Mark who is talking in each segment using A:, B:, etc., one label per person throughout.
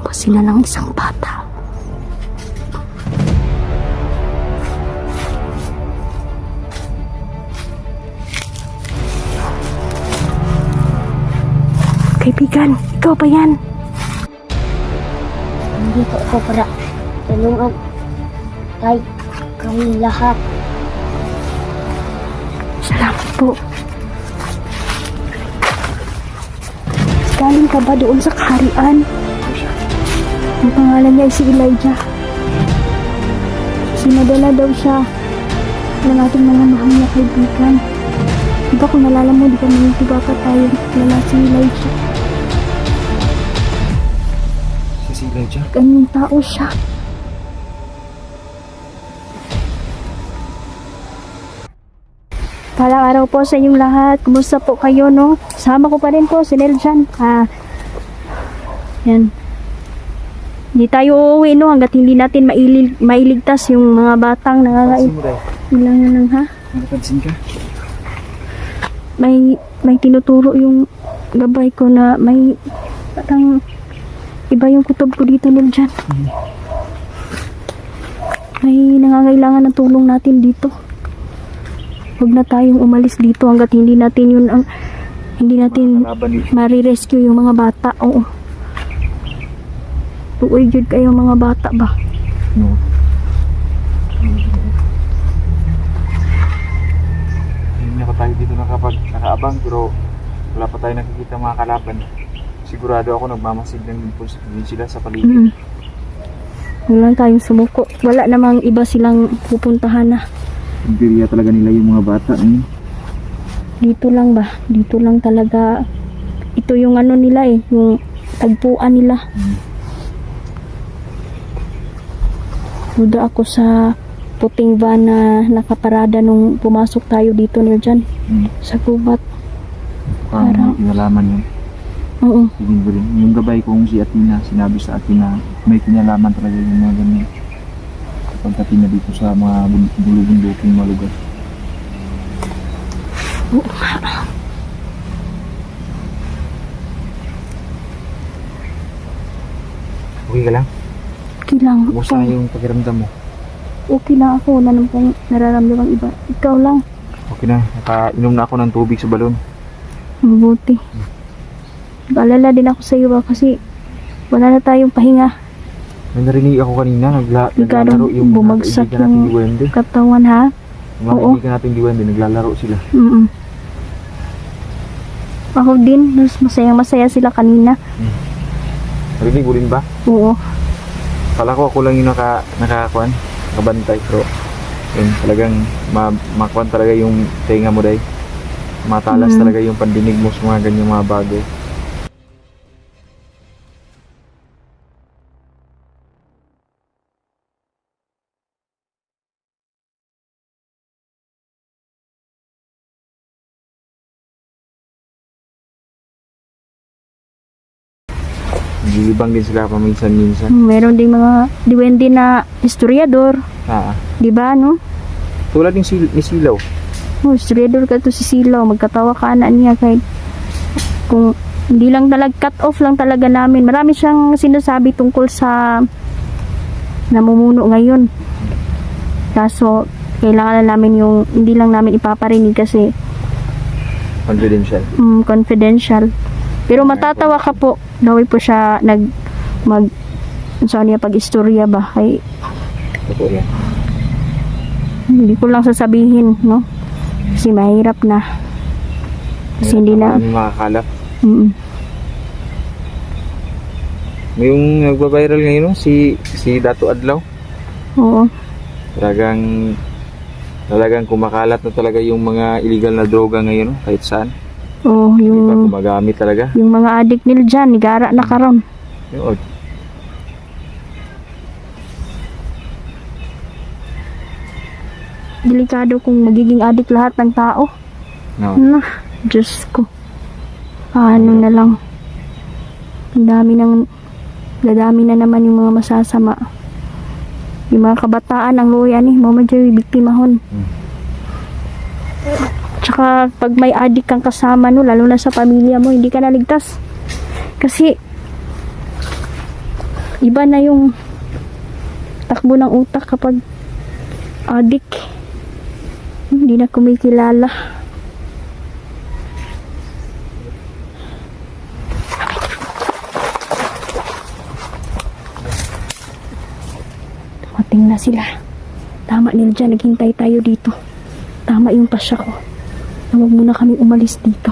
A: pa sila ng isang bata. Kaibigan, ikaw ba yan?
B: Nandito ako para tulungan kami lahat.
A: Salamat po. Galing ka ba doon sa kaharian? Ang pangalan niya ay si Elijah. Sinadala daw siya ng ating mga mahal na kaibigan. Diba kung nalala mo, di ba manitiba pa tayo lala si Elijah?
C: Si Elijah?
A: Ganyang tao siya. Palang araw po sa inyong lahat. Kumusta po kayo, no? Sama ko pa rin po si Neljan. Yan. Hindi tayo uuwi, no? Hanggat hindi natin mailigtas yung mga batang
C: Pansin mo tayo.
A: Ilang na lang, ha?
C: Napansin ka?
A: May tinuturo yung gabay ko na may parang iba yung kutob ko dito, Neljan. May nangangailangan ng tulong natin dito. Huwag na tayong umalis dito hanggat hindi natin marirescue yung mga bata. Oo. Tuoy jud kayo mga bata ba?
C: No. Hindi na pa tayo dito nakaabang pero wala pa tayo nakikita mga kalaban. Sigurado ako nagmamasid din sila sa paligid.
A: Wala tayong sumuko. Wala namang iba silang pupuntahan na.
C: Imperiya talaga nila yung mga bata.
A: Dito lang ba? Dito lang talaga. Ito yung ano nila yung tagpuan nila. Duda ako sa puting van na nakaparada nung pumasok tayo dito nila dyan. Sa gubat.
C: Parang inalaman yun.
A: Oo.
C: Yung gabay kong si Athena, sinabi sa atin na may kinalaman talaga yung mga ganyan. Pagdating na dito sa mga bulubunduking mga lugar. Okay ka lang?
A: Okay lang.
C: Kumusta yung pakiramdam mo?
A: Okay lang ako. Wala naman pong nararamdaman iba. Ikaw lang.
C: Okay na, nakainom na ako ng tubig sa balon.
A: Mabuti. Baalala din ako sa iyo ba kasi wala na tayong pahinga.
C: May narinig ako kanina, naglalaro yung
A: bumagsak
C: kaibigan natin
A: yung
C: Diwende.
A: katawan, ha?
C: Yung mga kaibigan natin Diwende, naglalaro sila.
A: Ako din, mas masaya sila kanina.
C: Narinig mo rin ba?
A: Oo.
C: Kala ko ako lang yung nakabantay. Pero yun, talagang makuan talaga yung tenga mo day. Matalas talaga yung pandinig mo sa mga ganyang mga bagay. Nilibang din sila paminsan-minsan.
A: Meron ding mga diwende na historiador. Di ba, no?
C: Tulad ni Silaw.
A: Historiador ka to si Silaw. Magkatawa ka na niya kahit kung hindi lang talaga, cut off lang talaga namin. Marami siyang sinasabi tungkol sa namumuno ngayon. Kaso, kailangan na namin yung, hindi lang namin ipaparinig kasi
C: Confidential.
A: Confidential. Pero matatawa ka po. Naway po siya saan niya pag-istorya ba? Ay,
C: Totoo yan.
A: hindi ko lang sasabihin, no? Kasi mahirap na. Kasi hindi na.
C: May makakalap. May yung nagba-viral ngayon, no? si Dato Adlaw.
A: Oo.
C: Talagang kumakalat na talaga yung mga illegal na droga ngayon, no? Kahit saan.
A: Oo,
C: Diba, gumagamit talaga.
A: yung mga adik nila dyan, nigara na karon.
C: Yun.
A: Delikado kung magiging adik lahat ng tao.
C: No.
A: Diyos ko. Paano na lang. Dadami na naman yung mga masasama. Yung mga kabataan ang luyan mamadyo biktimahon. Tsaka pag may adik kang kasama lalo na sa pamilya mo, hindi ka naligtas. Kasi Iba na yung takbo ng utak kapag addict. Hindi na kumikilala. Dumating na sila. Tama nila dyan, naghintay tayo dito. Tama yung pasya ko. Na huwag muna kami umalis dito.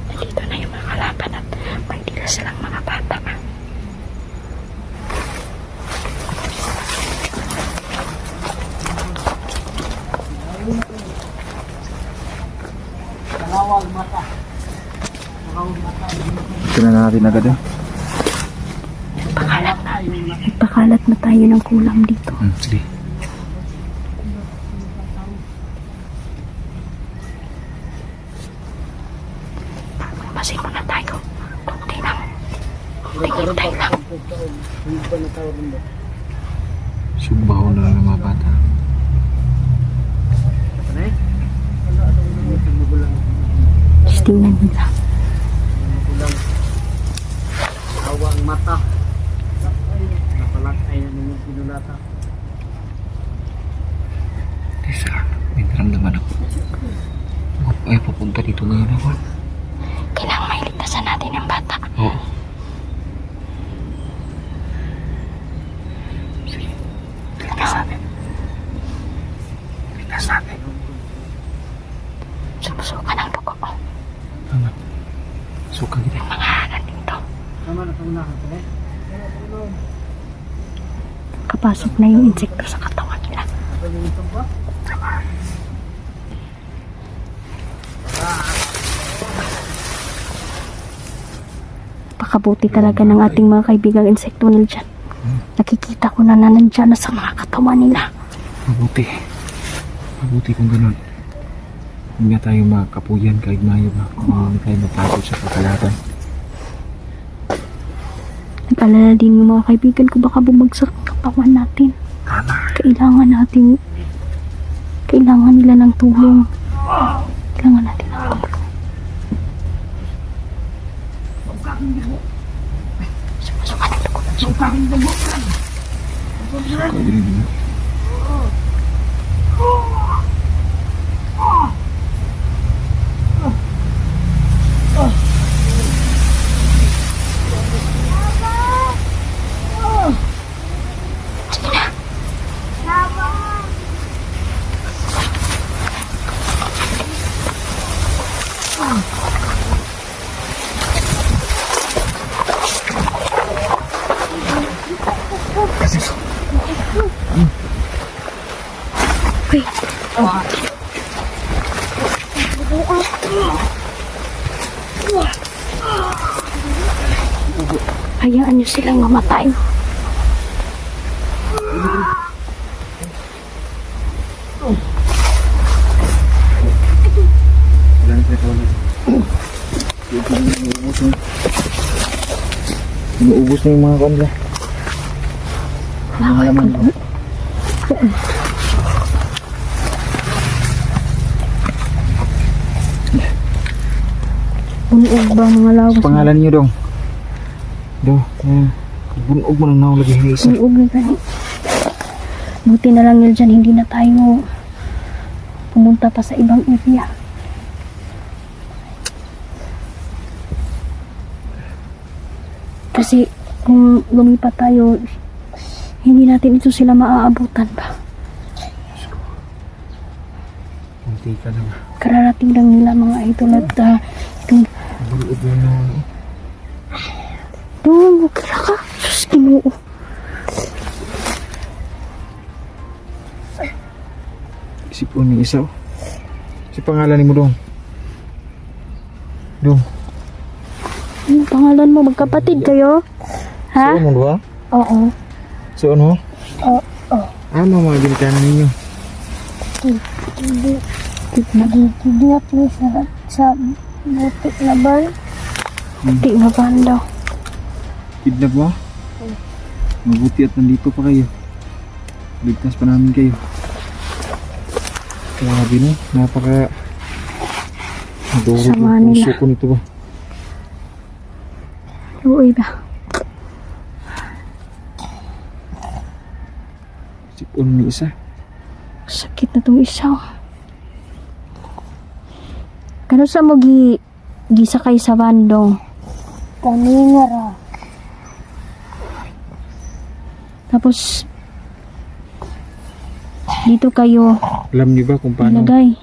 A: Nandito na yung mga kalaban at may tira silang mga bata.
C: Ito na natin agad eh.
A: Pakalat na tayo ng kulam dito.
C: Sige.
A: Masin muna tayo. Kunti lang. Hintay lang.
C: Subaw na lang ng mga bata.
A: Just tingnan nila.
D: Awang mata. Napalakay na naman pinulata.
C: Tessa, may naramdaman ako. Ay, pupunta dito ngayon ako.
A: Kailangan mailigtasan natin ang bata.
C: Oo. Ligtas natin. Ligtas natin.
A: Sumusuka ng dugo ko.
C: Tama. Suka kita.
A: Mga hanan dito.
D: Tama na pangunahan ko eh.
A: Kapasok na yung insekto sa katawan nila. Pakabuti talaga ng ating mga kaibigang insektual dyan. Nakikita ko na nandiyan na sa mga katawan nila.
C: Mabuti. Mabuti kung ganun. Hindi na tayo makapuyan kahit mayo ba. Kung hindi tayo matapos sa pagkalaban.
A: Nag-alala din yung mga kaibigan ko baka bumagsak ang katawan natin.
C: Tama.
A: Kailangan nila ng tulong. Kailangan natin ng tulong. Sumusuka ng dugo.
C: Suka din dito.
A: Uy. Hayaan nyo silang mamatay.
C: Inuubos na yung mga kanila. Yung halaman ko.
A: Bunog ba mga lawas?
C: Pangalan niyo dong. Bunog mo nang naulagi ng isa.
A: Bunog na tayo. Buti na lang yun dyan, hindi na tayo pumunta pa sa ibang area. Kasi kung lumipat tayo, hindi natin ito sila maaabutan pa.
C: Hindi ka na.
A: Kararating lang nila mga idol at itong
C: Bunog mo nang
A: doon, kila ka. Sus, Ginoo.
C: isipon ni isa. Si pangalan ni mo dong. Dong.
A: Anong pangalan mo? Magkapatid kayo? Ha?
C: Saan mo ba?
A: Oo.
C: Saan mo?
A: Oo.
C: Ano mga ginikanan ninyo?
B: Nagigidiyat niya sa butik na bar.
A: Hindi na ba daw?
C: Kidnap mo? Mabuti at nandito pa kayo. Ligtas pa namin kayo. Grabe no? Napaka... Nadurog
A: Sama
C: yung puso
A: nila.
C: ko nito ba?
A: Uy ba?
C: Sipon ni isa.
A: Sakit na tong isaw. Kano sa mo gisakay sa bandong?
B: Kaninga ra.
A: Tapos dito kayo
C: Alam niyo ba kung paano?
A: ilagay.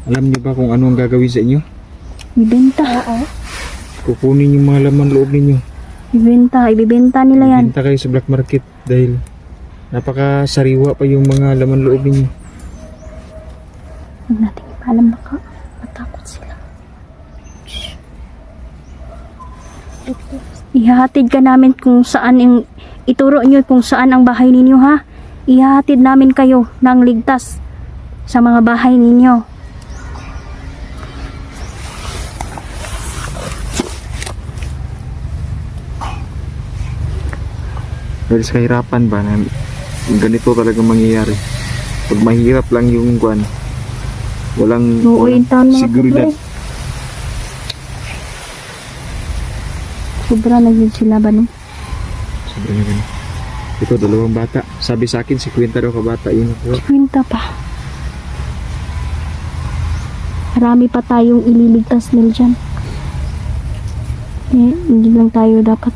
C: Alam niyo ba kung ano ang gagawin sa inyo?
A: Ibenta.
B: Oo.
C: Kukunin yung mga laman loob ninyo.
A: Ibibenta nila yan.
C: Ibenta kayo sa black market dahil napakasariwa pa yung mga laman loob ninyo.
A: Huwag natin ipaalam, baka matakot sila. Ihahatid ka namin kung saan ituro nyo kung saan ang bahay ninyo, ha? Ihahatid namin kayo ng ligtas sa mga bahay ninyo.
C: Dahil sa kahirapan ba na ganito talaga mangyayari. Pag mahirap lang yung kwan, walang
A: Uuwitan mga
C: seguridad.
A: kapre. Sobra na yun sila ba, no?
C: Sabi na ganun. Ito, 2 bata. Sabi sa akin, 50 daw ka bata yun.
A: Kwenta pa. Marami pa tayong ililigtas nila dyan. Hindi lang tayo dapat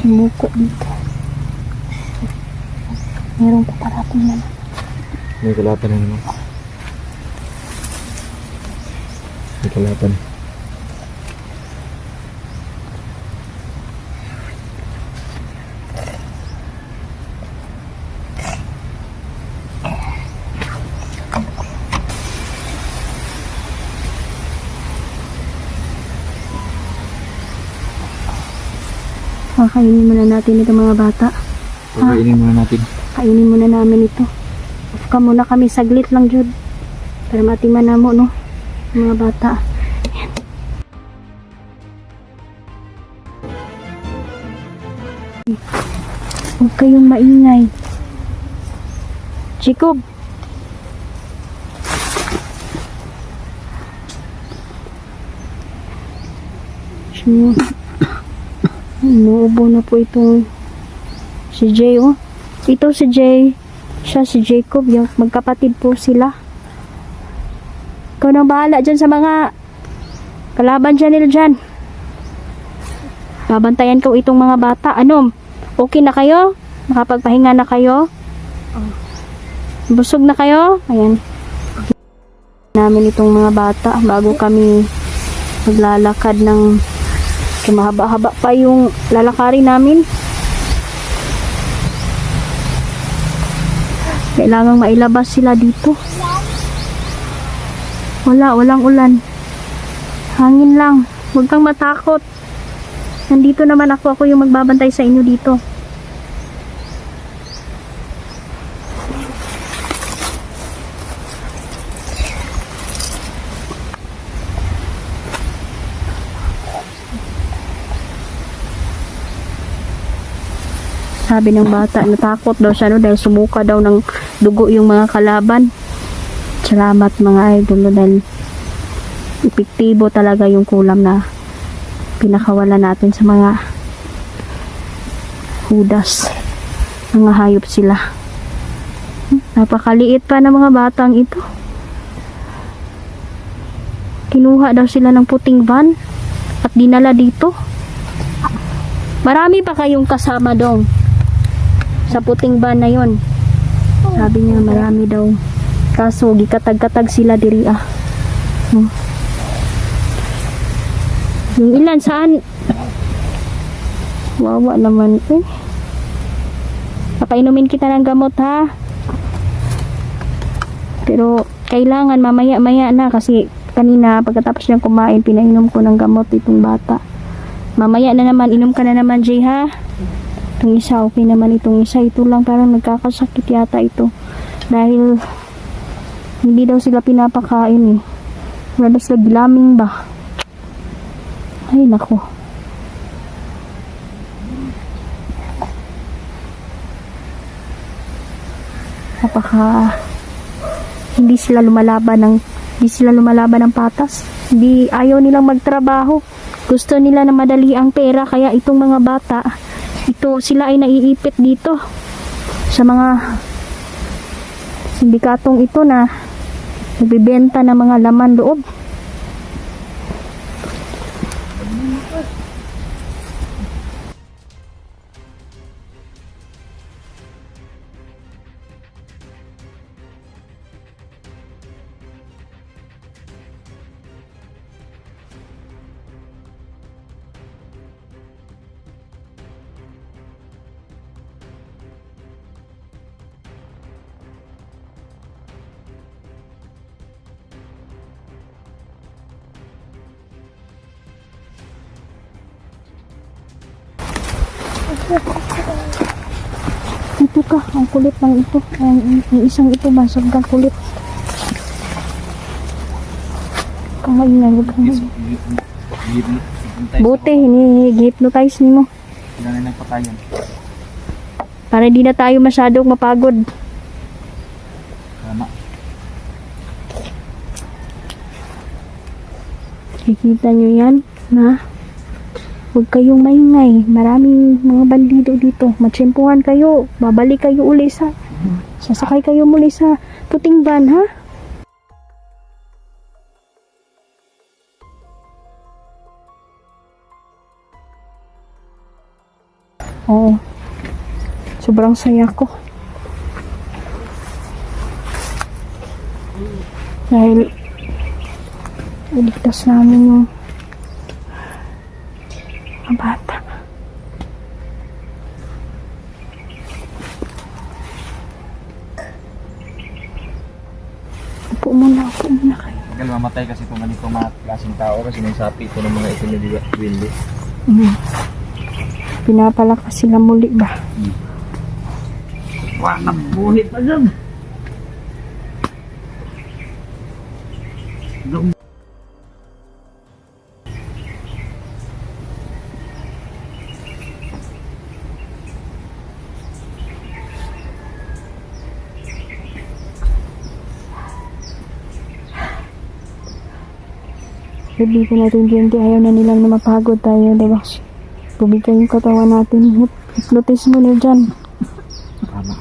A: sumuko dito. Meron pa parating naman.
C: May kalapan na naman. May kalapan.
A: Kakainin muna natin ito mga bata.
C: Pagkainin muna natin.
A: Kainin muna namin ito. Off ka muna kami saglit lang, Jud. Para matiman na mo, no? Mga bata. Ayan. Huwag kayong maingay. Jacob. Sino? Inuubo na po itong si Jay, oh. Ito si Jay. Siya si Jacob. Yung magkapatid po sila. Ikaw nang bahala dyan sa mga kalaban dyan nila dyan. Babantayan ko itong mga bata. Ano? Okay na kayo? Makapagpahinga na kayo? Busog na kayo? Ayan. Namin itong mga bata bago kami maglalakad ng mahaba-haba pa yung lalakarin namin. Kailangang mailabas sila dito. Walang ulan. Hangin lang. Huwag kang matakot. Nandito naman ako yung magbabantay sa inyo dito. Sabi ng bata, natakot daw siya, no, dahil sumuka daw ng dugo yung mga kalaban. Salamat mga idol, no, dahil epektibo talaga yung kulam na pinakawala natin sa mga hudas. Mga hayop sila. Napakaliit pa ng mga batang ito. Kinuha daw sila ng puting van at dinala dito. Marami pa kayong kasama dong sa puting van na yon. Sabi niya marami daw. Kaso gikatag-katag sila diri ah. Yung ilan saan? Wawa naman eh. Papainumin kita ng gamot ha. Pero kailangan mamaya-maya na kasi kanina pagkatapos niyang kumain pinainom ko ng gamot itong bata. Mamaya na naman, inom ka na naman Jay ha. Itong isa, okay naman itong isa. Ito lang parang nagkakasakit yata ito. Dahil hindi daw sila pinapakain eh. Wala sila gilaming ba? Ay nako. Hindi sila lumalaban ng patas. Hindi ayaw nilang magtrabaho. Gusto nila na madali ang pera, kaya itong mga bata, ito sila ay naiipit dito sa mga sindikatong ito na nagbibenta ng mga laman loob. Ito ka, ang kulit ng ito. Ang isang ito, basag kang kulit. Kamaingay, huwag kang buti, hinihip-hypnotize ni mo.
C: Kailangan ng patayan.
A: Para di na tayo masyadong mapagod.
C: Tama.
A: Kikita nyo yan, na huwag kayong maingay. Maraming mga bandido dito. Matsyempuhan kayo. Babalik kayo uli sa... Sasakay kayo muli sa puting van, ha? Oo. Sobrang saya ko. Dahil iligtas namin yung mga bata. Upo muna kayo.
C: Tagal mamatay kasi itong ganitong mga klaseng tao kasi may sapi ito ng mga ito niya Willy.
A: Pinapalakas sila muli ba?
D: Wala na buhit pa dyan.
A: Hindi ko natin ayaw na nilang na mapagod tayo, diba? Bumigay yung katawan natin. Hypnotize mo na dyan.
C: Tama.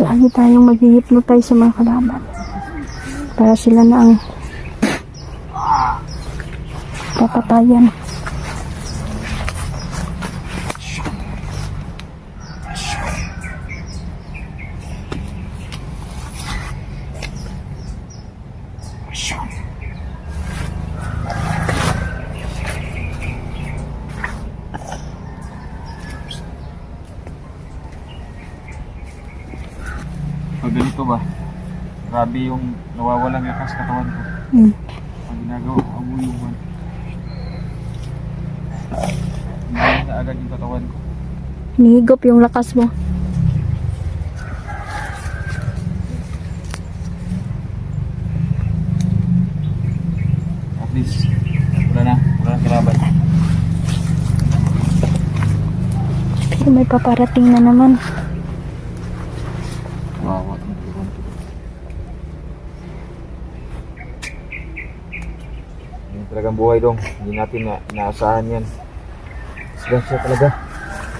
A: Lagi tayong mag-hypnotize sa mga kalaban. Para sila na ang papatayan.
C: Pag ganito ba, grabe yung nawawalang lakas katawan ko. Ang ginagawa ko, amuyuman. Hindi na agad yung katawan ko.
A: Hinihigop yung lakas mo.
C: At least, wala na kalaban.
A: Pero may paparating na naman.
C: Wawa. Yan talagang buhay dong. Hindi natin naasahan yan. Siya talaga.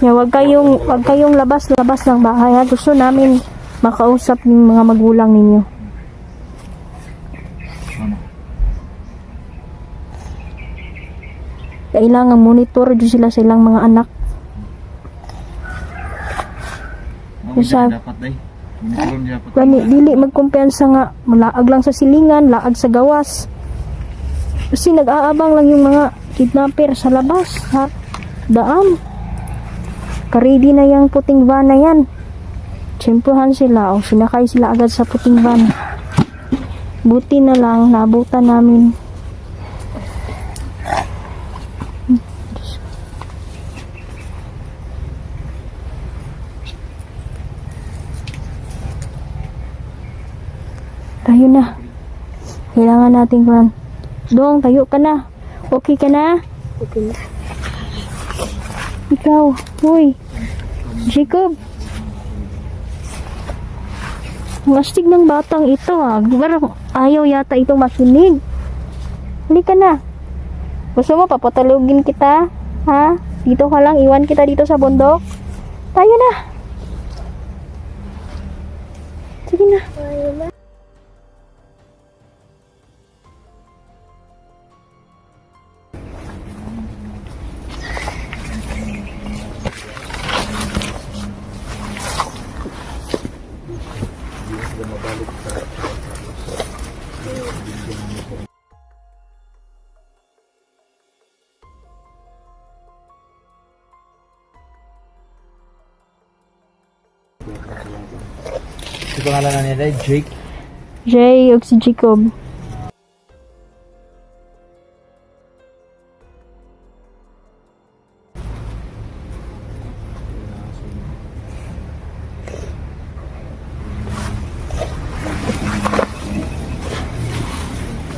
A: Yeah, wag kayong labas ng bahay, ha? Gusto namin makausap ng mga magulang ninyo.
C: Ano?
A: Kailangan monitor dyan sila sa ilang mga anak.
C: Ano
A: Sa-
C: dapat day? Minituron dapat.
A: Gani, dili magkumpiyansa nga, malaag lang sa silingan, laag sa gawas. Kasi nag-aabang lang yung mga kidnapper sa labas, ha? Daan. Karedy na yung puting van na yan. Tsempuhan sila, o sinakay sila agad sa puting van. Buti na lang, naabutan namin. Tayo na. Kailangan natin kuhan. Dong, tayo ka na. Okay ka na? Okay na. Ikaw, hoy. Jacob. Ang astig ng batang ito, ah. Parang ayaw yata itong makinig. Halika na. Gusto mo, papatulugin kita? Ha? Dito ka lang, iwan kita dito sa bundok? Tayo na. Sige na.
C: Ito pangalan nila, Jake.
A: Jay, og si Jacob.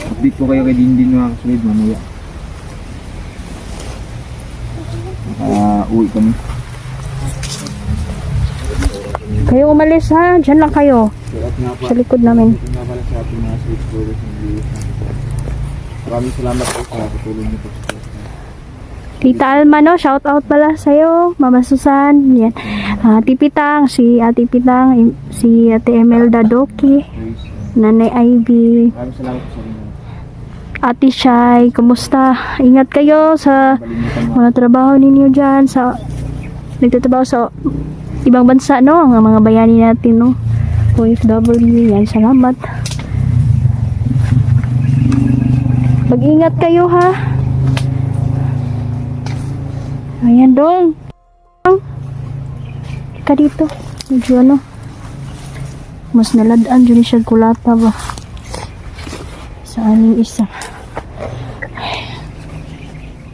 C: Update ko kayo kay Dindin mga kasunod mamaya. Uwi kami.
A: Kayo umalis ha, dyan lang kayo.
C: At nga pa,
A: Sa likod namin.
C: ito nga pala sa ating mga switchboarders ng viewers natin po. Maraming salamat po sa katulong niyo po sa
A: Tita Alma, no? Shout out pala sa'yo. Mama Susan. Yan. Ate Pitang, si Ate Pitang, si Ate Emelda Doki,
C: praise.
A: Nanay Ivy,
C: Maraming salamat po sa inyo.
A: Ate Shai, kumusta? Ingat kayo sa
C: Balimutan mo.
A: mga trabaho ninyo dyan, sa nagtatrabaho sa ibang bansa, no? Ang mga bayani natin, no? OFW, yan. Salamat. Mag-ingat kayo, ha? Ayan, dong. Ka dito. Medyo ano. Mas naladaan dyan siya kulata ba? Sa aning isa.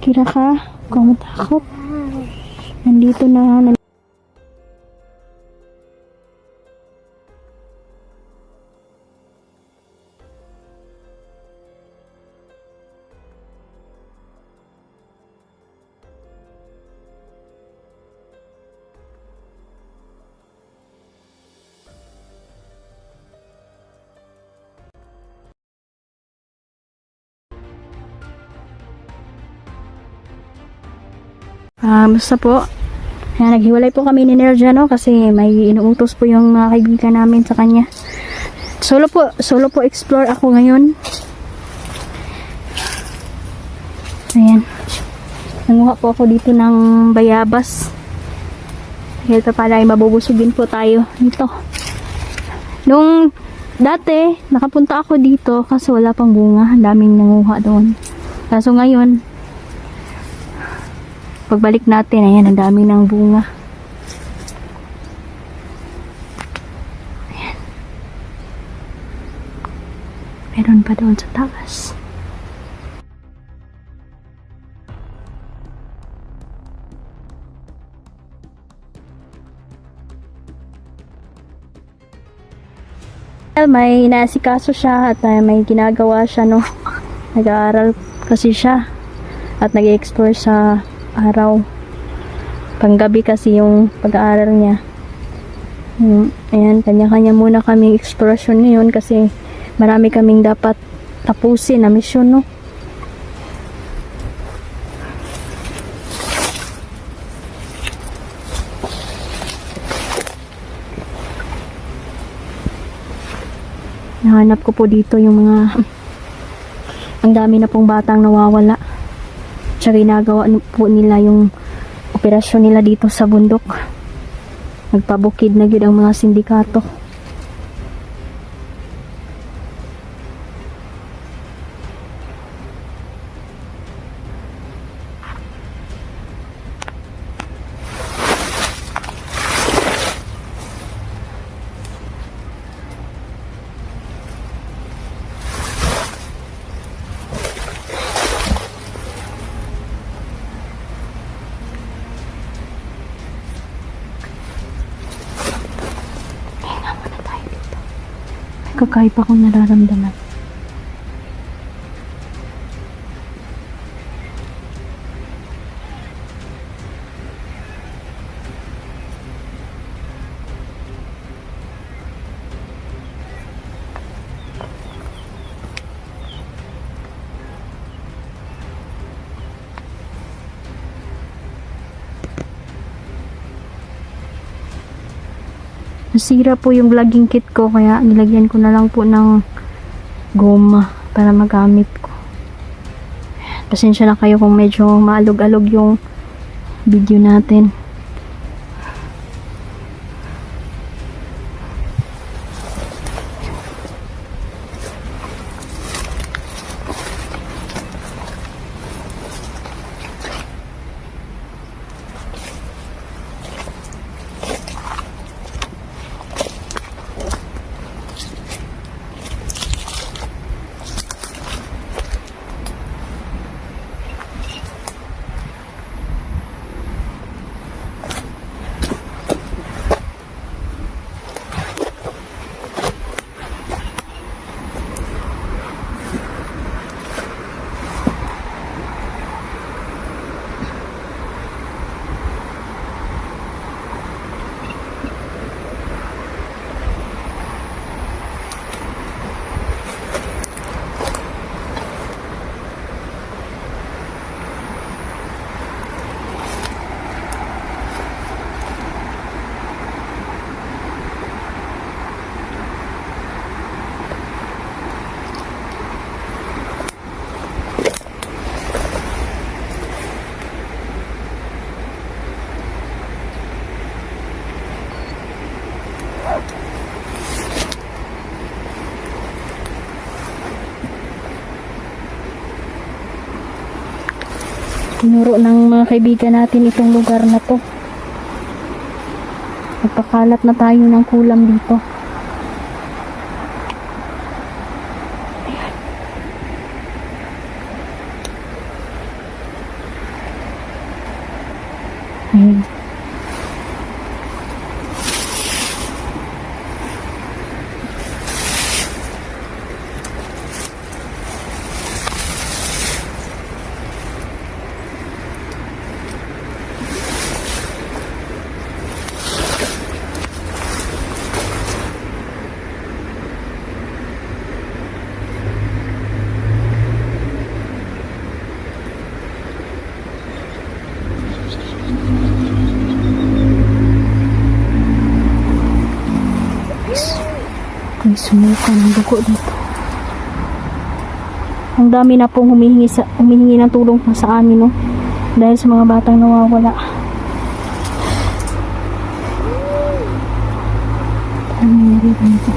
A: Kira ka? Kung matakot. Nandito na. Basta po, naghiwalay po kami ni Nerja, no? Kasi may inuutos po yung mga kaibigan namin sa kanya. Solo po explore ako ngayon. Ayan. Nanguha po ako dito ng bayabas. Ito pala ay mabubusugin po tayo dito. Nung dati, nakapunta ako dito kasi wala pang bunga. Daming nanguha doon. Kaso ngayon, pagbalik natin, ayan, ang dami ng bunga. Ayan. Meron pa doon sa taas. May inaasikaso siya at may ginagawa siya, no? Nag-aaral kasi siya at nag-explore sa araw. Panggabi kasi yung pag-aaral niya. Ayan, kanya-kanya muna kaming eksplorasyon ngayon kasi marami kaming dapat tapusin na misyon, no? Nahanap ko po dito yung mga ang dami na pong batang nawawala. Tsaka ginagawa po nila yung operasyon nila dito sa bundok. Nagpabukid na yun ang mga sindikato. Kakaiba akong nararamdaman. Nasira po yung vlogging kit ko kaya nilagyan ko na lang po ng goma para magamit ko. Pasensya na kayo kung medyo maalog-alog yung video natin. Tinuro ng mga kaibigan natin itong lugar na to. Magpakalat na tayo ng kulam dito. Ayan. May sumuka ng dugo dito. Ang dami na pong humihingi ng tulong pa sa amin, no? Dahil sa mga batang nawawala. Ano nangyari dito?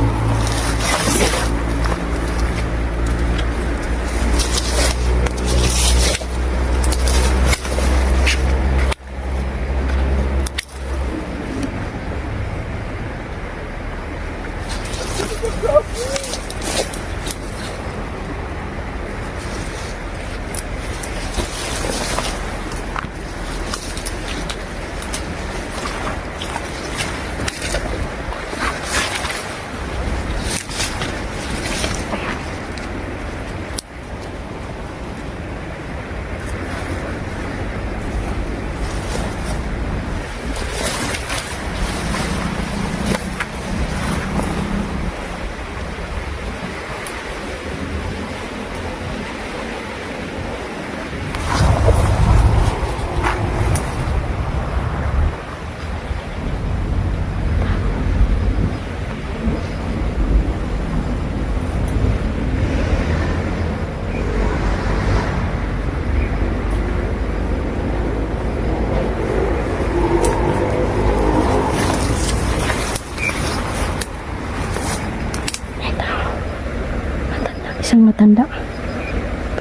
A: Isang matanda.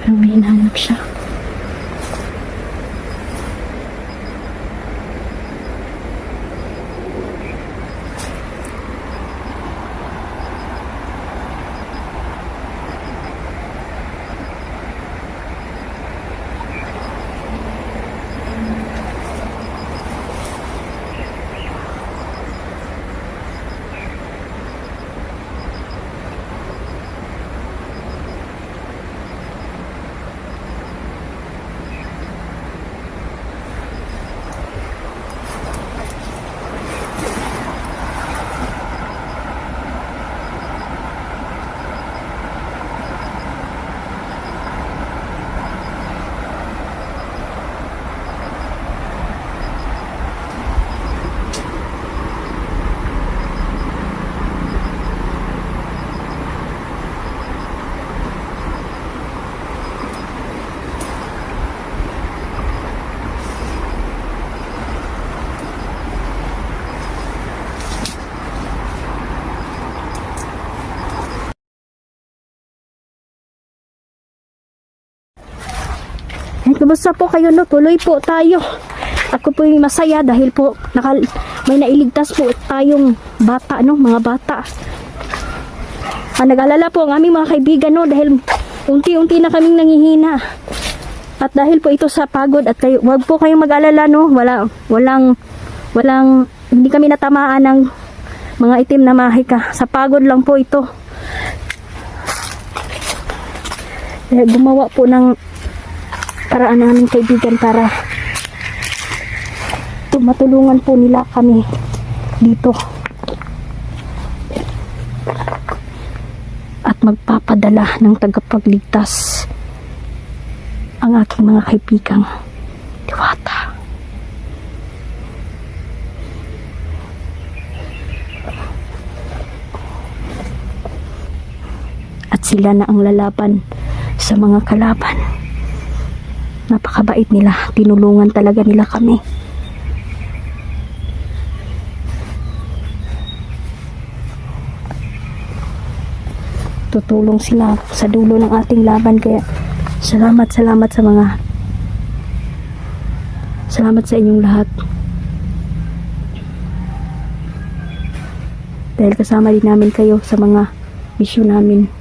A: Parang may hinahanap siya. kumusta po kayo no? Tuloy po tayo. Ako po yung masaya dahil po may nailigtas po tayong bata, no? Mga bata. Nag-alala po ang aming mga kaibigan, no? Dahil unti-unti na kaming nangihina. At dahil po ito sa pagod at kayo, wag po kayong mag-alala, no? Walang, hindi kami natamaan ng mga itim na mahika. Sa pagod lang po ito. Gumawa po ng paraan ng aming kaibigan para matulungan po nila kami dito. At magpapadala ng tagapagligtas ang aking mga kaibigang Diwata. At sila na ang lalaban sa mga kalaban. Napakabait nila. Tinulungan talaga nila kami. Tutulong sila sa dulo ng ating laban. Kaya salamat sa inyong lahat. Dahil kasama din namin kayo sa mga misyon namin.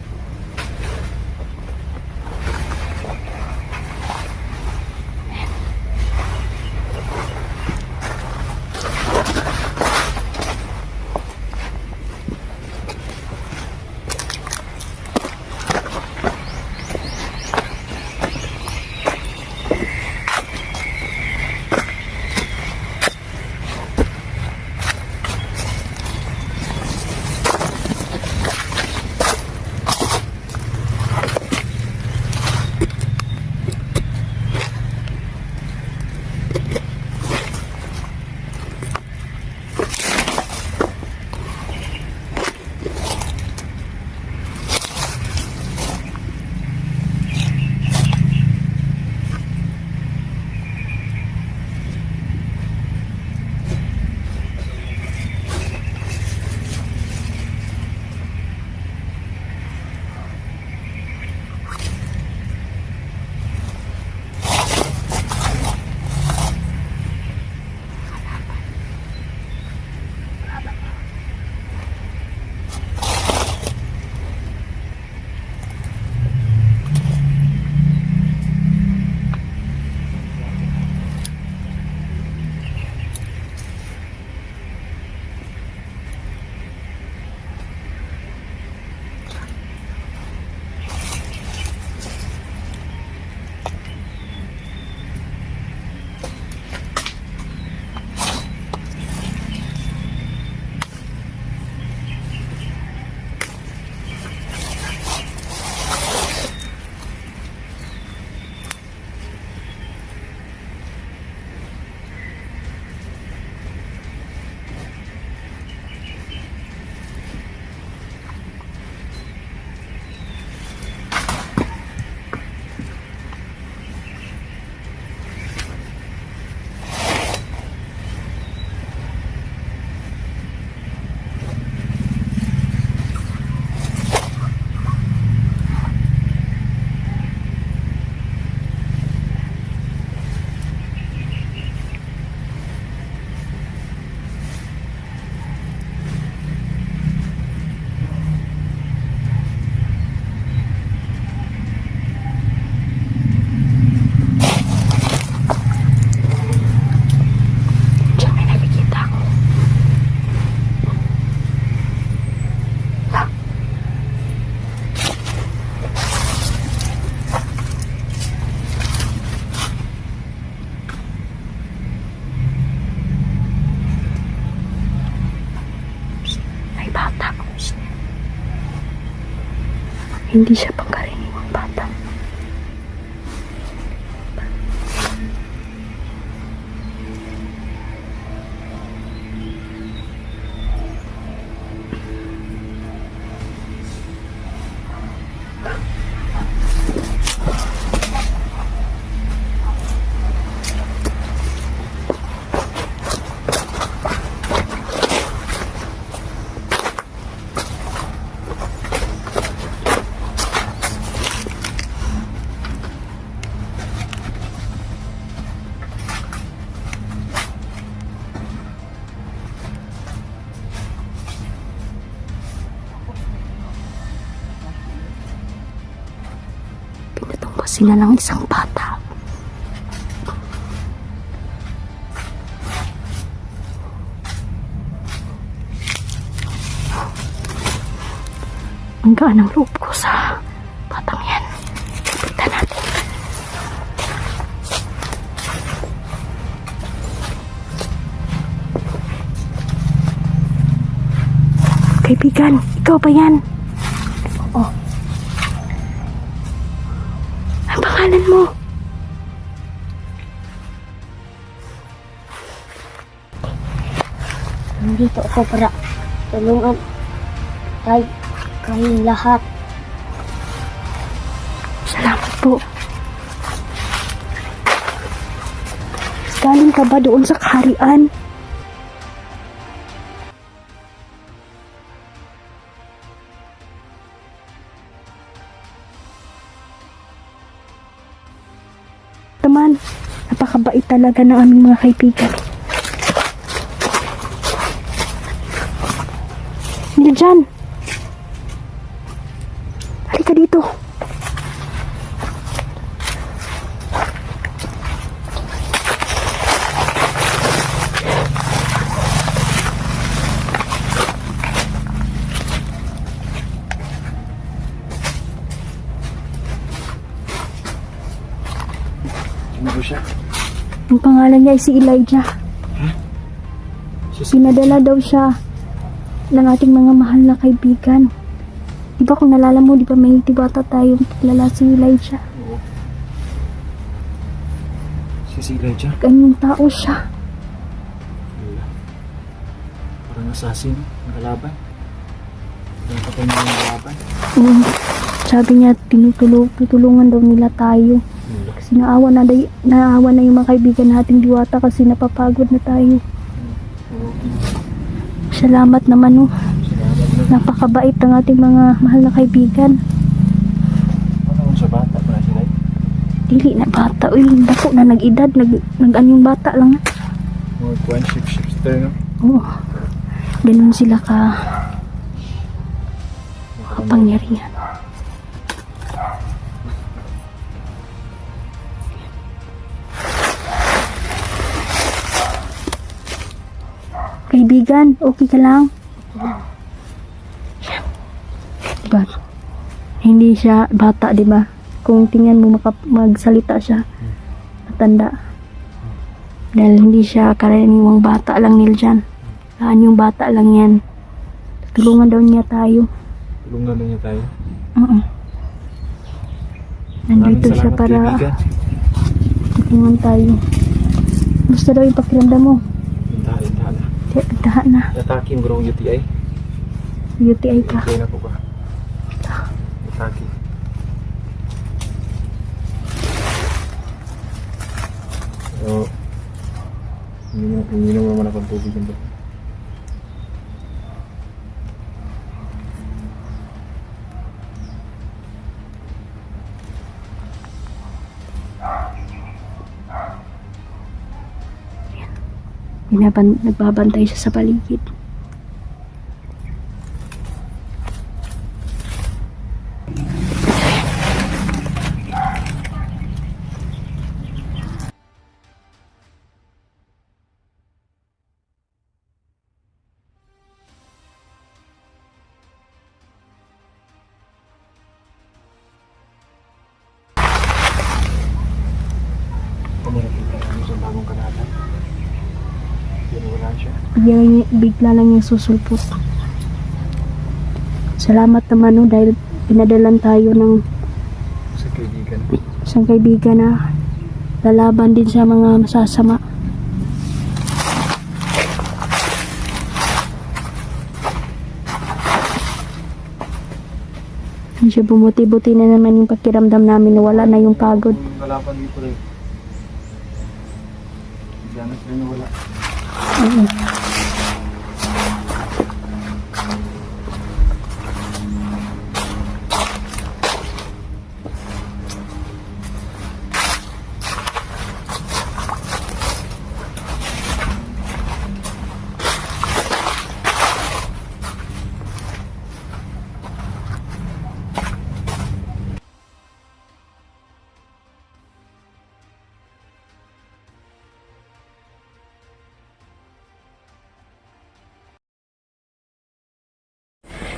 A: Hindi siya pangkaraniwang bata. pa sila ng isang bata. Ang gaan ng loob ko sa batang yan. Kapitan natin. Kaibigan, ikaw ba yan?
B: Oo.
A: Ang pangalan mo?
B: Nandito ako para tulungan kayong lahat.
A: Salamat po. Galing ka ba doon sa kaharian? Teman, napakabait talaga ng aming mga kaibigan. Niljan! Halika dito.
C: Ano ba siya?
A: Ang pangalan niya ay si Elijah. Pinadala daw siya ng ating mga mahal na kaibigan. Di ba kung nalala mo, di ba may tibata tayong kilala si Elijah?
C: Oo. Si Elijah?
A: Ganyang tao siya.
C: Wala. Parang assassin. Ang kalaban. Parang patay niya yung kalaban.
A: Sabi niya, tutulungan daw nila tayo.
C: Wala.
A: Kasi naawa na yung mga kaibigan nating diwata kasi napapagod na tayo.
C: Oo.
A: Salamat naman, oh.
C: Salamat na.
A: Napakabait ng ating mga mahal na kaibigan.
C: Ano kung sa bata pa na sila?
A: Dili na bata. Uy, dako na nag-edad. Nag-anyong bata lang.
C: Mga kuwan, shifter, no?
A: Oo. Ganun sila kapangyarihan. Kaibigan, okay ka lang? Diba? Hindi siya bata, diba? Kung tingnan mo magsalita siya, matanda. Dahil hindi siya karaniwang bata lang nila dyan. Yung bata lang yan. Tulungan daw niya tayo.
C: Tulungan na niya tayo.
A: Oo. Nandito
C: Maraming
A: siya
C: salamat,
A: para
C: kaibigan.
A: tulungan tayo. Gusto daw yung pakiramdam mo.
C: Intahan na.
A: Dahan na.
C: Atake yung growing UTI.
A: UTI ka.
C: UTI na po ba? Atake. So, hindi naman akong tubig nito.
A: Nagbabantay siya sa paligid.
C: Ano nakita namin sa bagong kanatan? Wala siya.
A: Bigla lang yung susulpot. Salamat naman, no, dahil pinadalan tayo ng
C: Sa kaibigan.
A: isang kaibigan na lalaban din sa mga masasama. Medyo bumuti-buti na naman yung pakiramdam namin na wala na yung pagod.
C: Kalaban dito rin. Diyan rin na wala.
A: Oo.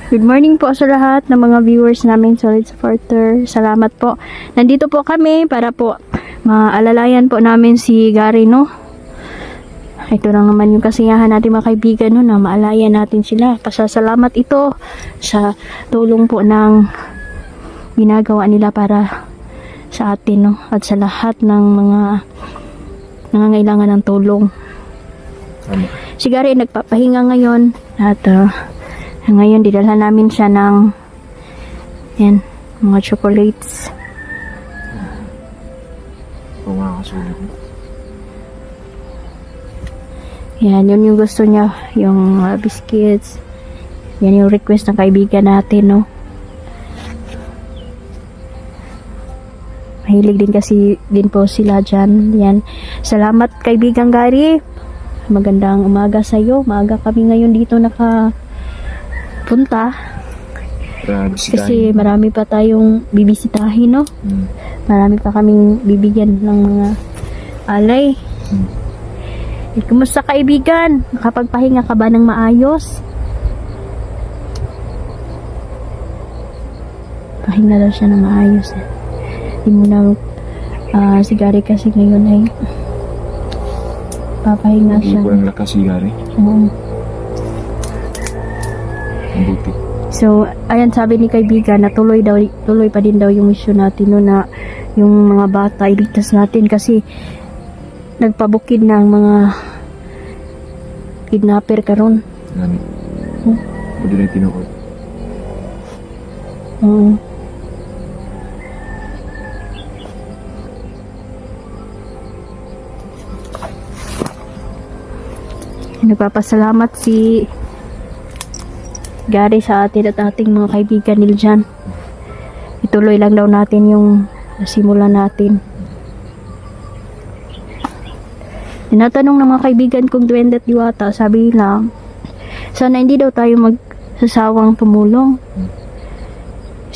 A: Good morning po sa lahat ng mga viewers namin, solid supporter. Salamat po. Nandito po kami para po maalalayan po namin si Gary, no? Ito lang naman yung kasiyahan natin mga kaibigan, no, na maalayan natin sila. Pasasalamat ito sa tulong po ng ginagawa nila para sa atin, no? At sa lahat ng mga nangangailangan ng tulong.
C: Tama.
A: Si Gary nagpapahinga ngayon at ngayon didalhan namin siya ng yan, mga chocolates.
C: Ito mga kasulit.
A: Yan, yun yung gusto niya, yung biscuits. Yan yung request ng kaibigan natin, no? Mahilig din kasi din po sila dyan. Yan. Salamat kaibigan Gary. Magandang umaga sa iyo. Maaga kami ngayon dito nakapunta. Kasi marami pa tayong bibisitahin, no? Marami pa kaming bibigyan ng mga alay. Eh, kumusta kaibigan? Nakapagpahinga ka ba ng maayos? Pahinga daw siya ng maayos. Hindi mo na si Gary kasi ngayon ay papahinga
C: Hindi
A: siya.
C: ko lang lakas si Gary.
A: Oo.
C: Ang buti.
A: So, ayan sabi ni kaibigan na tuloy pa din daw yung mission natin, no, na yung mga bata iligtas natin kasi nagpabukid ng mga kidnapper karon.
C: Gani. Pwede na tinukod.
A: Oo. Nagpapasalamat si Gary sa atin at ating mga kaibigan nila dyan. Ituloy lang daw natin yung nasimulan natin. Tinatanong ng mga kaibigan kong Duwende at Diwata, sabi nila, sana hindi daw tayo magsasawang tumulong.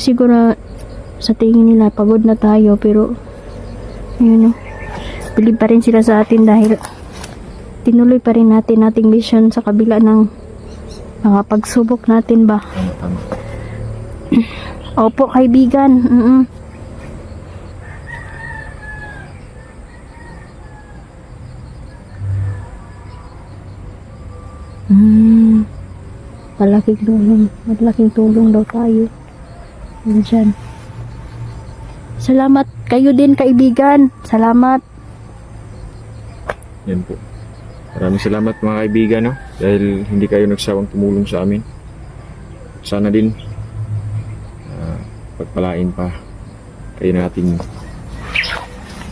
A: Siguro sa tingin nila pagod na tayo, pero yun, no, bilib pa rin sila sa atin dahil tinuloy pa rin natin ating mission sa kabila ng mga pagsubok natin ba.
C: Tama.
A: Opo kaibigan. Malaking tulong daw tayo. Diyan. Salamat kayo din kaibigan. Salamat.
C: Yan po. Maraming salamat mga kaibigan, no? Dahil hindi kayo nagsawang tumulong sa amin. Sana din pagpalain pa kayo natin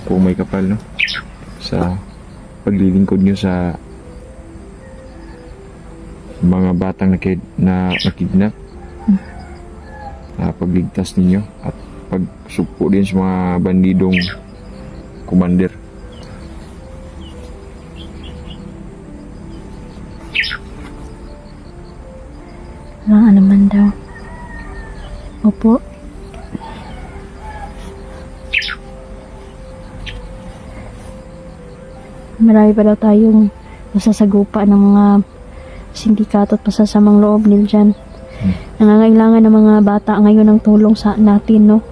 C: kung may kapal, no? Sa paglilingkod nyo sa mga batang nakidnap. Pagligtas ninyo at pagsugpo din sa mga bandidong commander.
A: Wala naman daw. Opo. Marami pa daw tayong masasagupa ng mga sindikato at pasasamang loob nila dyan. Nangangailangan ng mga bata ngayon ng tulong sa natin, no?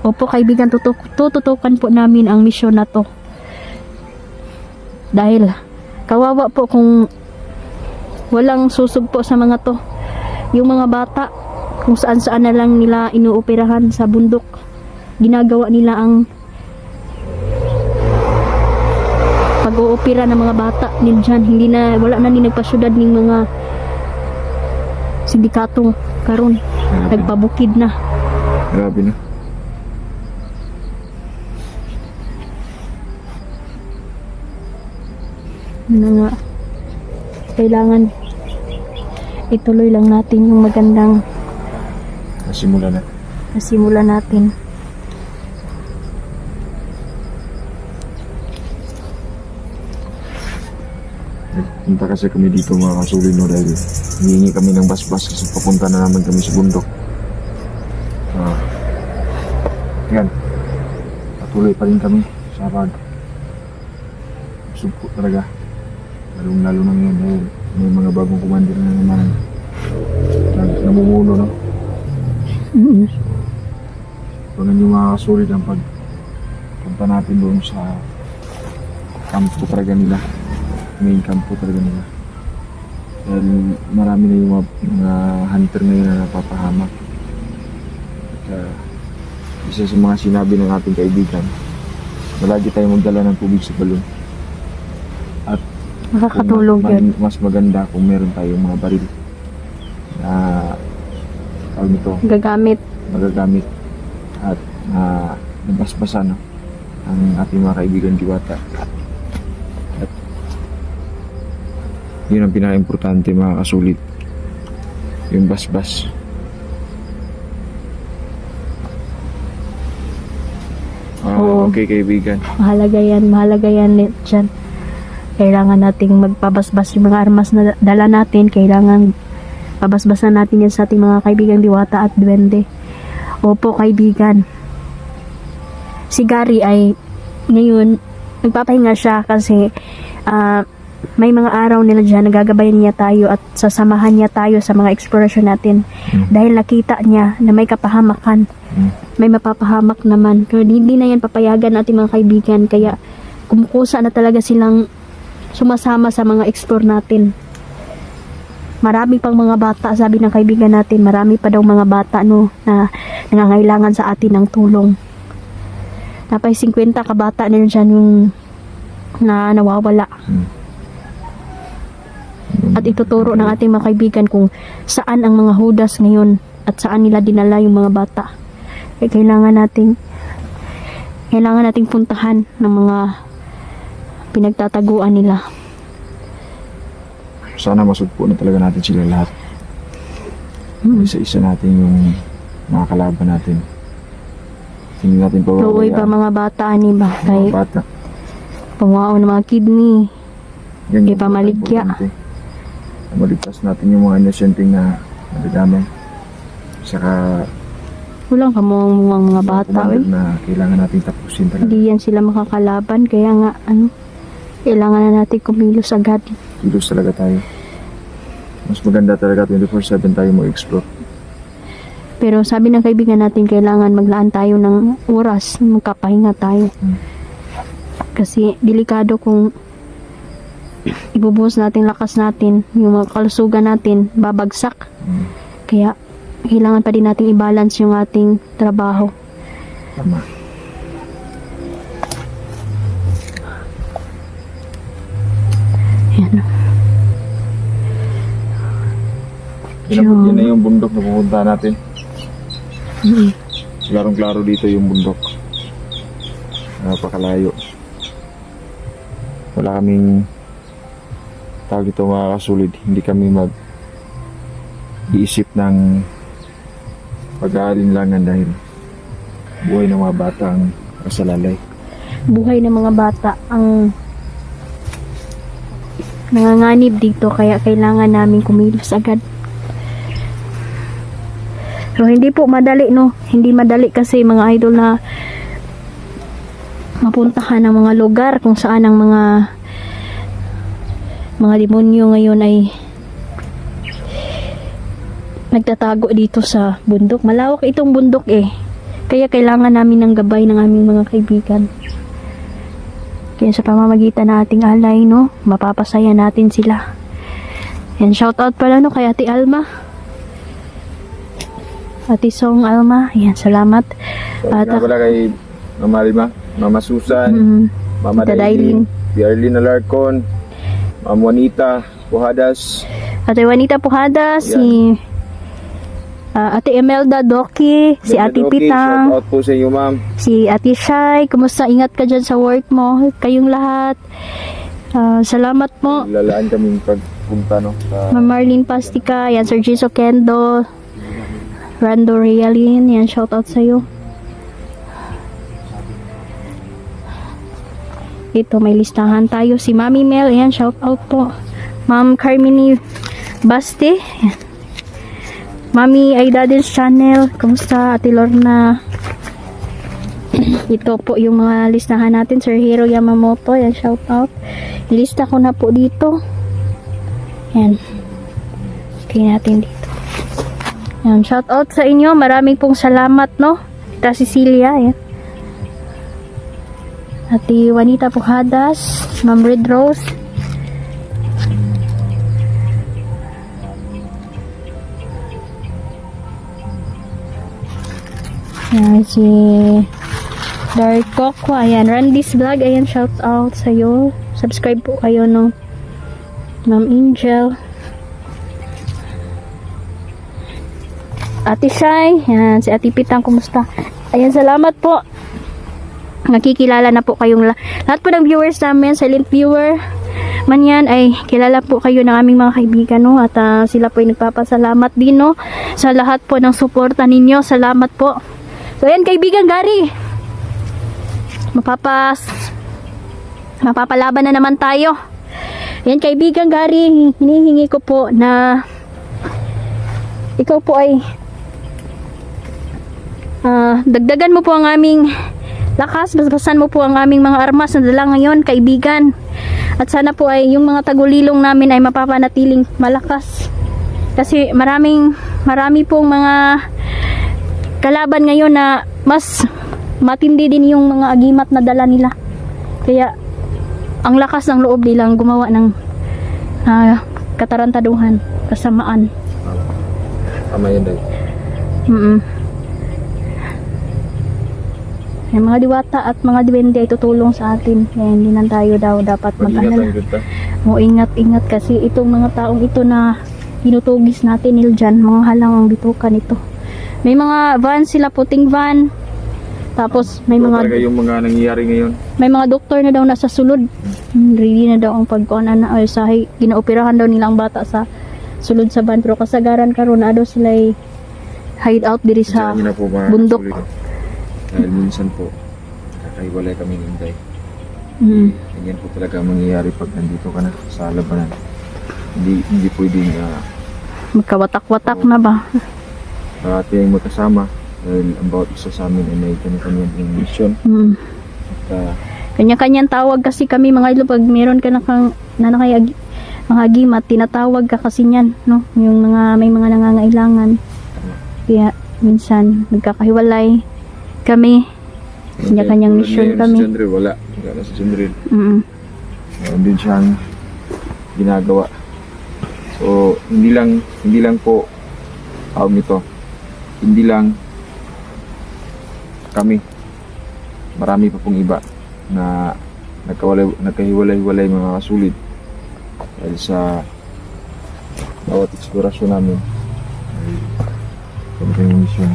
A: Opo kaibigan, tututukan po namin ang misyon na to. Dahil kawawa po kung walang susugpo sa mga to. Yung mga bata, kung saan-saan na lang nila inuoperahan sa bundok. Ginagawa nila ang pag-oopera ng mga bata din dyan. Wala na din nagpasyudad ng mga sindikato karon. Nagpabukid na.
C: Grabe na.
A: Ano nga, kailangan ituloy lang natin yung magandang nasimulan natin.
C: Punta kasi kami dito mga kasulin, no, dahil hihingi kami ng basbas kasi papunta na naman kami sa bundok. Yan. Patuloy pa rin kami sa pagsubok talaga. Lalo na ngayon dahil may mga bagong commander na naman na namumuno, no?
A: Mm.
C: Ito yung mga kasulit ang pagpunta natin doon sa kampo talaga nila. Main kampo talaga nila. Dahil marami na yung mga hunter ngayon na napapahamak. At, isa sa mga sinabi ng ating kaibigan, malagi tayo magdala ng tubig sa balon. At
A: Makakatulog
C: kung
A: yun.
C: mas maganda kung meron tayong mga baril na tawag nito,
A: Gagamit.
C: magagamit at nabasbasan, no, ang ating mga kaibigan diwata. At yun ang pinaka-importante, mga kasulit, yung basbas.
A: Oo.
C: Okay kaibigan,
A: Mahalaga yan dyan. Kailangan nating magpabasbas yung mga armas na dala natin. Kailangan pabasbasan natin yan sa ating mga kaibigan diwata at duwende. Opo kaibigan. Si Gary ay ngayon nagpapahinga siya kasi may mga araw nila dyan nagagabayan niya tayo at sasamahan niya tayo sa mga eksplorasyon natin. Dahil nakita niya na may kapahamakan. May mapapahamak naman. Pero hindi na yan papayagan ating mga kaibigan. Kaya kumukusa na talaga silang sumasama sa mga explore natin. Marami pang mga bata, sabi ng kaibigan natin, marami pa daw mga bata no, na nangangailangan sa atin ng tulong. Napay 50 kabata na dyan yung na nawawala. At ituturo ng ating mga kaibigan kung saan ang mga hudas ngayon at saan nila dinala yung mga bata. Kaya kailangan nating puntahan ng mga pinagtataguan nila.
C: sana masugpo na talaga natin sila lahat. Isa-isa natin yung mga kalaban natin. Hindi natin
A: Luoy pa mga bata ni ba?
C: mga
A: Kay
C: bata.
A: pangwao ng mga kidney.
C: Yan
A: Kay
C: yung
A: pamaligya.
C: importante. Maligtas natin yung mga inosenteng na nadadamay. Saka
A: Walang kamuang mga bata.
C: commander na kailangan natin tapusin talaga.
A: Hindi yan sila makakalaban. Kaya nga, kailangan na natin kumilos agad.
C: Kilos talaga tayo. Mas maganda talaga 24/7 tayo mag-explore.
A: Pero sabi ng kaibigan natin, kailangan maglaan tayo ng oras. Magkapahinga tayo. Kasi delikado kung ibubuhos natin lakas natin, yung mga kalusugan natin, babagsak. Kaya, kailangan pa din natin i-balance yung ating trabaho.
C: Tama.
A: Yan.
C: Yan na yung bundok na pupunta natin. Klarong-klaro dito yung bundok. Napakalayo. Wala kaming tawag ito mga kasulid. Hindi kami iisip ng pag-aalinlangan dahil buhay ng mga bata ang kasalalay.
A: Buhay ng mga bata ang nanganganib dito, kaya kailangan namin kumilos agad. So, hindi po madali, no? Hindi madali kasi mga idol na mapuntahan ng mga lugar kung saan ang mga demonyo ngayon ay nagtatago dito sa bundok. Malawak itong bundok eh. Kaya kailangan namin ng gabay ng aming mga kaibigan. Kaya sa pamamagitan ng ating alay, no, mapapasaya natin sila. Yan, shoutout pala no kay Ate Alma. Ate Song Alma. Yan, salamat.
C: At wala kay Mama Lima, Mama Susan, Mama
A: Tita
C: Dailin,
A: Dailin.
C: Pierlin Alarcon, Ma'am Juanita Pujadas,
A: Ate Juanita Pujada, si Ate Emelda Doki, si Ate
C: Doki,
A: Pitang,
C: shout out po sa inyo ma'am.
A: si Ate Shai. Kumusta? Ingat ka dyan sa work mo. Kayong lahat. Salamat po.
C: Lalaan kaming pagpunta no sa
A: Ma'am Marlene Pastica, yan, Sir Jiso Kendo, Rando Realin, yan, shoutout sa'yo. Ito, may listahan tayo. Si Mami Mel, yan, shoutout po. Ma'am Carmini Baste, yan. Mami Aidadil's channel, kumusta? Ate Lorna. Ito po yung mga listahan natin. Sir Hiro Yamamoto, yan, shoutout. Lista ko na po dito. Yan. Okay natin dito. Yan, shout out sa inyo. Maraming pong salamat, no? Tita Cecilia, yan. Ate Juanita Pujadas, Ma'am Red Rose. Yan, si Dark Coco. Ayan, Randy's Vlog. Ayan, shout out sa'yo. Subscribe po kayo, no? Ma'am Angel. Ate Shai. Yan, si Ate Pitang. Kumusta? Ayan, salamat po. Nakikilala na po kayong lahat po ng viewers namin, silent viewer man yan, ay kilala po kayo ng aming mga kaibigan, no? At sila po ay nagpapasalamat din, no? Sa lahat po ng suporta ninyo. Salamat po. So, ayan, kaibigan Gary. Mapapalaban na naman tayo. Ayan, kaibigan Gary, hinihingi ko po na ikaw po ay dagdagan mo po ang aming lakas, basbasan mo po ang aming mga armas na dala ngayon, kaibigan. At sana po ay yung mga tagulilong namin ay mapapanatiling malakas. Kasi marami pong mga kalaban ngayon na mas matindi din yung mga agimat na dala nila. Kaya ang lakas ng loob nilang gumawa ng katarantaduhan, kasamaan.
C: Tama yun, Day.
A: Yung mga diwata at mga duwende ay tutulong sa atin. Kaya hindi na tayo daw dapat mag-alala. Mo ingat-ingat kasi itong mga taong ito na tinutugis natin dyan, mga halang ang bitukan ito. May mga van sila, puting van. Tapos may mga
C: talaga yung mga nangyayari ngayon.
A: may mga doktor na daw nasa sulod. Ready na daw ang pagkuanan na ay sahi ginaoperahan daw nila ang bata sa sulod sa van, pero kasagaran karon na daw sila hide out diri sa
C: Diyan na po
A: bundok.
C: Dahil minsan po kakahiwalay kami ng Day. Ganyan po talaga mangyayari pag nandito ka na sa labanan. Hindi pwedeng
A: Magkawatak-watak na ba?
C: tayong magkasama dahil ang bawat isa sa amin ay may kanya-kanyang mission. At
A: Kanya-kanyang tawag kasi kami mga ilo, pag meron ka na kang mga agimat, tinatawag ka kasi niyan, no? Yung may mga nangangailangan. Kaya minsan nagkakahiwalay kami. Kanya-kanyang mission kami.
C: Si Jandril, wala na si Jandril. Meron din siyang ginagawa. So hindi lang po nito. Hindi lang kami, marami pa pong iba na nagkahiwalay-hiwalay mga kasulit dahil sa bawat eksplorasyon namin ay kami mission.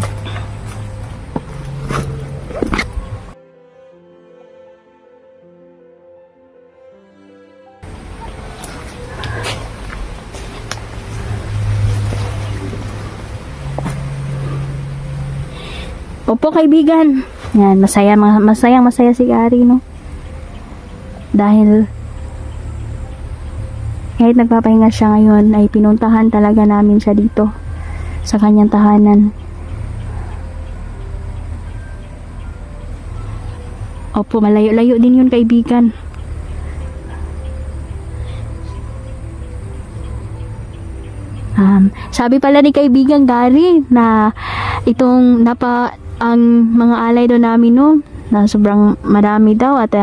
A: Opo, kaibigan. Yan, masaya si Gary, no? Dahil kahit nagpapahinga siya ngayon, ay pinuntahan talaga namin siya dito sa kanyang tahanan. Opo, malayo-layo din yun, kaibigan. Sabi pala ni kaibigan Gary na itong ang mga alay daw namin, no, na sobrang marami daw at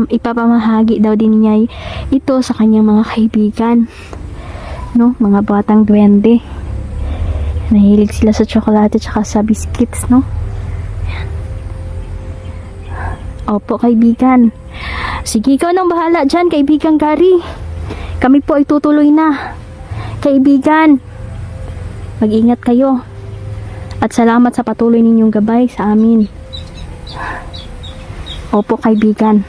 A: ipapamahagi daw din niya ito sa kanyang mga kaibigan, no, mga batang duwende. Nahilig sila sa tsokolate at sa biscuits, no. Opo, kaibigan. Sige, ikaw nang bahala dyan, kaibigan Gary. Kami po ay tutuloy na. Kaibigan, mag-ingat kayo. At salamat sa patuloy ninyong gabay sa amin. Opo, kaibigan.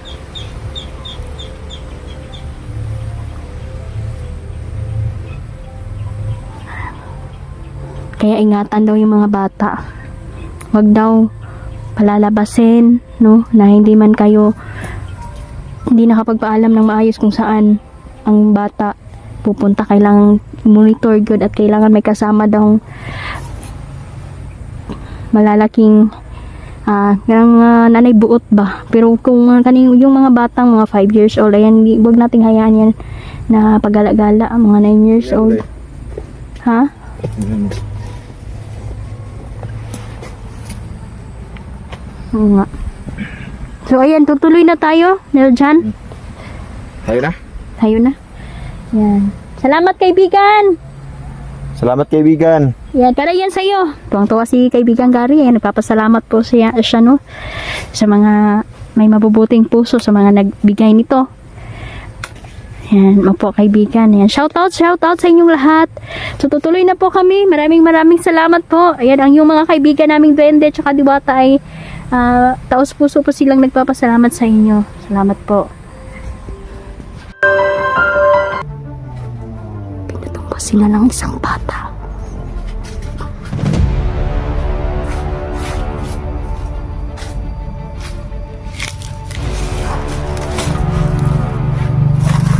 A: Kaya ingatan daw yung mga bata. Huwag daw palalabasin, no, na hindi nakapagpaalam ng maayos kung saan ang bata pupunta. Kailangan monitor good at kailangan may kasama daw malalaking nanay buot ba. Pero kung yung mga batang mga 5 years old, ayan, huwag nating hayaan yan na pagala-gala, mga 9 years old. Ha? Oo nga. So, ayan, tutuloy na tayo. Neljan,
C: Tayo na.
A: tayo na. Yan. Salamat, kaibigan!
C: Salamat kaibigan.
A: Yan, para yan sa'yo. Tuwang-tuwa si kaibigan Gary. Yan, nagpapasalamat po siya no? Sa mga may mabubuting puso, sa mga nagbigay nito. Yan, po kaibigan. Yan, shoutout sa inyong lahat. So, tutuloy na po kami. Maraming salamat po. Ayan, ang yung mga kaibigan naming Duwende at Diwata ay taos puso po silang nagpapasalamat sa inyo. Salamat po. Pinatumba sila ng isang bata.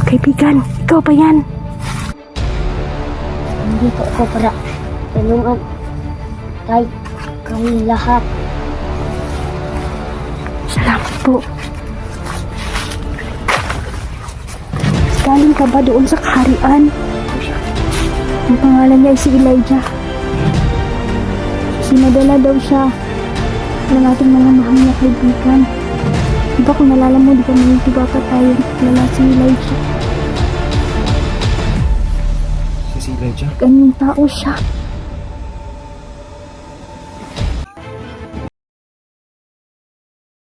A: Kaibigan, ikaw ba yan?
B: Nandito ako para tulungan tayo kami lahat.
A: Salamat po. Galing ka ba doon sa kaharian? Ang pangalan niya ay si Elijah. Sinadala daw siya ng ating mga mahal na kaibigan. Diba kung nalala mo, di ba manitibaka tayo lala si Elijah?
C: Si Elijah.
A: Ganyang tao siya.